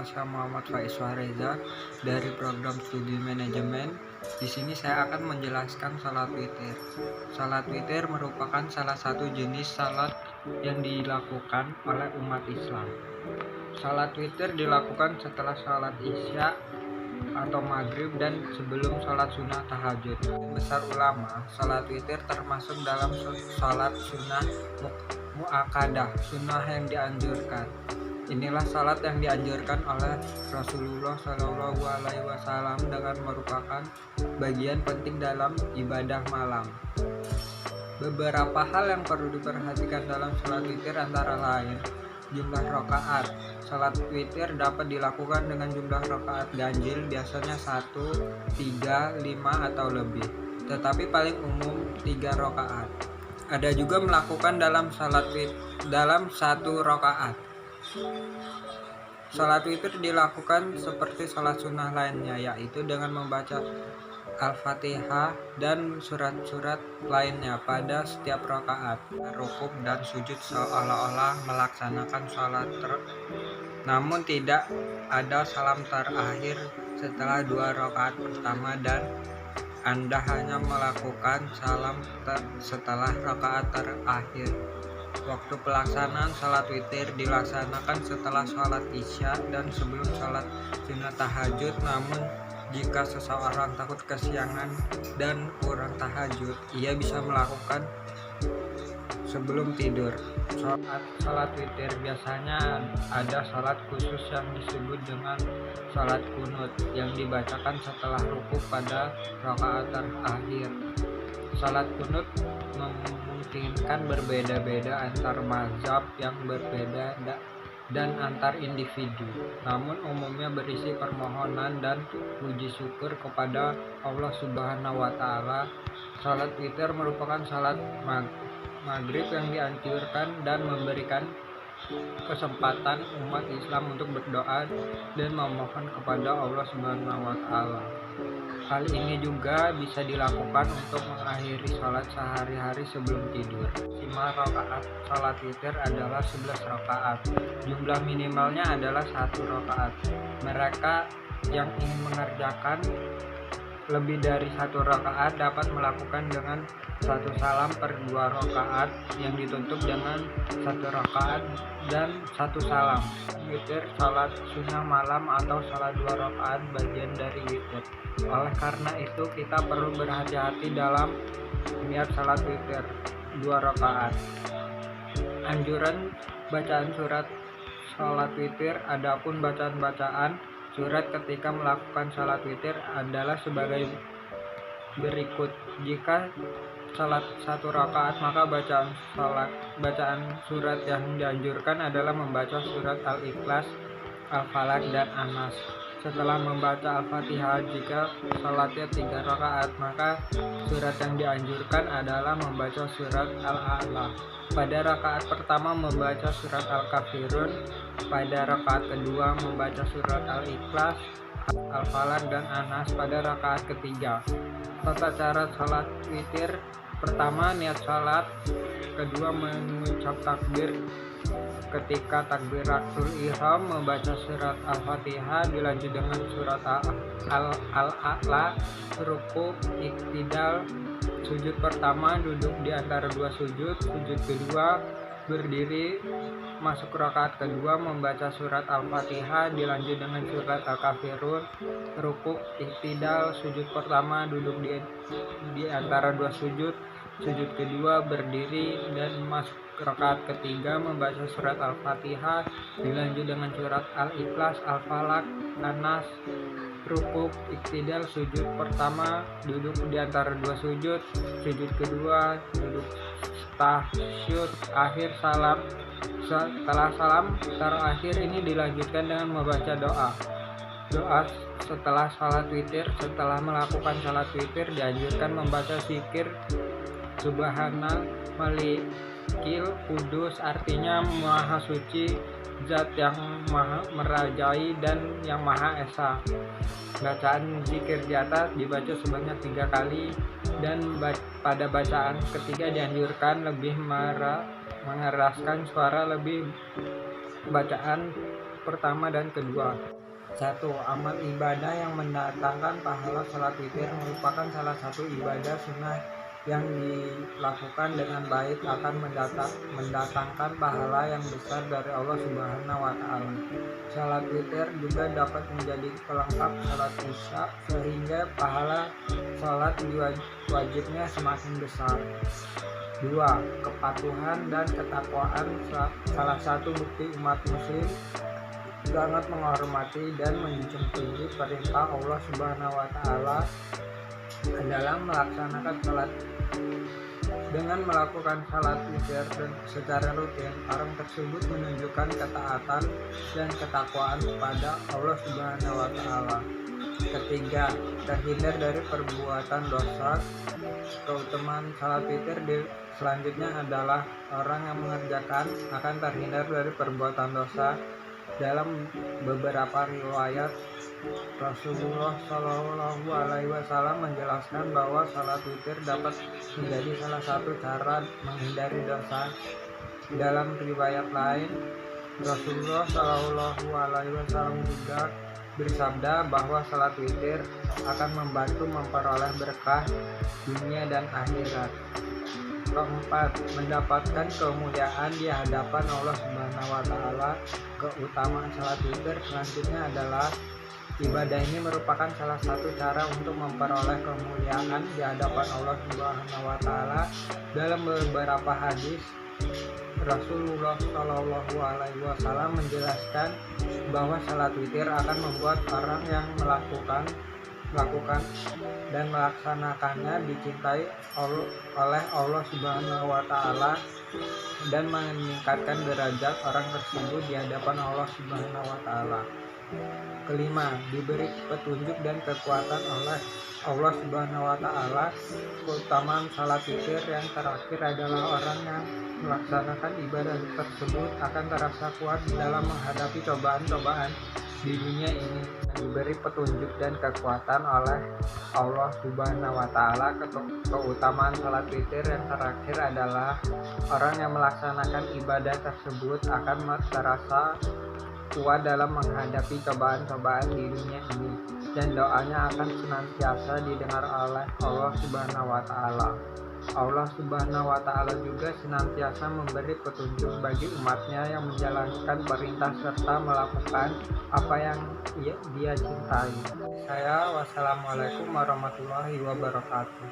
Saya Muhammad Faiz Reza dari program studi manajemen. Di sini saya akan menjelaskan salat witir. Salat witir merupakan salah satu jenis salat yang dilakukan oleh umat Islam. Salat witir dilakukan setelah salat Isya atau maghrib dan sebelum salat sunnah tahajud. Besar ulama, salat witir termasuk dalam salat sunnah muakkadah, sunnah yang dianjurkan. Inilah salat yang dianjurkan oleh Rasulullah Shallallahu Alaihi Wasallam dengan merupakan bagian penting dalam ibadah malam. Beberapa hal yang perlu diperhatikan dalam salat witir antara lain jumlah rakaat. Salat witir dapat dilakukan dengan jumlah rakaat ganjil, biasanya 1, 3, 5 atau lebih, tetapi paling umum 3 rakaat. Ada juga melakukan dalam salat witir dalam 1 rakaat. Salat witir dilakukan seperti salat sunnah lainnya, yaitu dengan membaca Al-Fatihah dan surat-surat lainnya pada setiap rakaat. Rukuk dan sujud seolah-olah melaksanakan salat namun tidak ada salam terakhir setelah 2 rakaat pertama dan Anda hanya melakukan salam setelah rakaat terakhir. Waktu pelaksanaan salat witir dilaksanakan setelah salat Isya dan sebelum salat sunnah tahajud, namun jika seseorang takut kesiangan dan kurang tahajud, ia bisa melakukan sebelum tidur. Salat witir biasanya ada salat khusus yang disebut dengan salat kunut yang dibacakan setelah rukuk pada rakaat terakhir. Salat kunut memungkinkan berbeda-beda antar mazhab yang berbeda dan antar individu, namun umumnya berisi permohonan dan puji syukur kepada Allah Subhanahu wa Ta'ala. Salat witir merupakan salat maghrib yang dianjurkan dan memberikan kesempatan umat Islam untuk berdoa dan memohon kepada Allah Subhanahu wa Ta'ala. Hal ini juga bisa dilakukan untuk mengakhiri salat sehari-hari sebelum tidur. 5 rakaat salat witir adalah 11 rakaat. Jumlah minimalnya adalah 1 rakaat. Mereka yang ingin mengerjakan lebih dari 1 rakaat dapat melakukan dengan 1 salam per 2 rakaat yang ditutup dengan 1 rakaat dan 1 salam. Witir salat sunnah malam atau salat 2 rakaat bagian dari witir. Oleh karena itu kita perlu berhati-hati dalam niat salat witir 2 rakaat. Anjuran bacaan surat salat witir. Adapun bacaan surat ketika melakukan salat witir adalah sebagai berikut. Jika salat 1 rakaat, maka bacaan surat yang dianjurkan adalah membaca surat Al-Ikhlas, Al-Falaq dan An-Nas. Setelah membaca Al-Fatihah, jika salatnya 3 rakaat, maka surat yang dianjurkan adalah membaca surat Al-A'la. Pada rakaat pertama membaca surat Al-Kafirun, pada rakaat kedua membaca surat Al-Ikhlas, Al-Falaq dan An-Nas pada rakaat ketiga. Tata cara salat witir: pertama, niat salat. Kedua, mengucap takbir. Ketika takbiratul ihram membaca surat Al-Fatihah dilanjut dengan surat Al-A'la. Rukuk, iktidal. Sujud pertama duduk di antara 2 sujud. Sujud kedua berdiri. Masuk rakaat kedua membaca surat Al-Fatihah dilanjut dengan surat Al-Kafirun. Rukuk, iktidal. Sujud pertama duduk di antara 2 sujud. Sujud kedua berdiri dan masuk rakaat ketiga membaca surat Al-Fatihah dilanjut dengan surat Al-Ikhlas, Al-Falaq, An-Nas. Rukuk, iktidal. Sujud pertama duduk di antara 2 sujud. Sujud kedua duduk tasyahud akhir, salam. Setelah salam terakhir ini dilanjutkan dengan membaca doa setelah salat witir. Setelah melakukan salat witir dianjurkan membaca zikir Subhanal Malikil Kudus, artinya Maha Suci, Zat yang Maha Merajai dan yang Maha Esa. Bacaan zikir di atas dibaca sebanyak 3 kali dan pada bacaan ketiga dianjurkan lebih mengeraskan suara. Lebih bacaan pertama dan kedua. 1. Amal ibadah yang mendatangkan pahala salat witir merupakan salah satu ibadah sunnah yang dilakukan dengan baik akan mendatangkan pahala yang besar dari Allah Subhanahu wa Ta'ala. Salat witir juga dapat menjadi pelengkap salat isya sehingga pahala salat wajibnya semakin besar. 2. Kepatuhan dan ketakwaan salah satu bukti umat muslim sangat menghormati dan menjunjung tinggi perintah Allah Subhanahu wa Ta'ala adalah melaksanakan salat. Dengan melakukan salat witir secara rutin, orang tersebut menunjukkan ketaatan dan ketakwaan kepada Allah Subhanahu wa Ta'ala. Ketiga, terhindar dari perbuatan dosa. Keutamaan salat witir selanjutnya adalah orang yang mengerjakan akan terhindar dari perbuatan dosa. Dalam beberapa riwayat, Rasulullah Shallallahu Alaihi Wasallam menjelaskan bahwa salat witir dapat menjadi salah satu cara menghindari dosa. Dalam riwayat lain, Rasulullah Shallallahu Alaihi Wasallam juga bersabda bahwa salat witir akan membantu memperoleh berkah dunia dan akhirat. Keempat, mendapatkan kemuliaan di hadapan Allah Subhanahu wa Ta'ala. Keutamaan salat witir selanjutnya adalah ibadah ini merupakan salah satu cara untuk memperoleh kemuliaan di hadapan Allah Subhanahu wa Ta'ala. Dalam beberapa hadis, Rasulullah Shallallahu Alaihi Wasallam menjelaskan bahwa salat witir akan membuat orang yang melakukan dan melaksanakannya dicintai oleh Allah Subhanahu wa Ta'ala dan meningkatkan derajat orang tersebut di hadapan Allah Subhanahu wa Ta'ala. Kelima, diberi petunjuk dan kekuatan oleh Allah Subhanahu wa Ta'ala. Keutamaan salat witir yang terakhir adalah orang yang melaksanakan ibadah tersebut akan terasa kuat dalam menghadapi cobaan-cobaan di dunia ini. Diberi petunjuk dan kekuatan oleh Allah Subhanahu wa Ta'ala. Keutamaan salat witir yang terakhir adalah orang yang melaksanakan ibadah tersebut akan terasa kuat dalam menghadapi cobaan-cobaan di dunia ini, dan doanya akan senantiasa didengar oleh Allah Subhanahu wa Ta'ala. Allah Subhanahu wa Ta'ala juga senantiasa memberi petunjuk bagi umatnya yang menjalankan perintah serta melakukan apa yang dia cintai. Wassalamualaikum warahmatullahi wabarakatuh.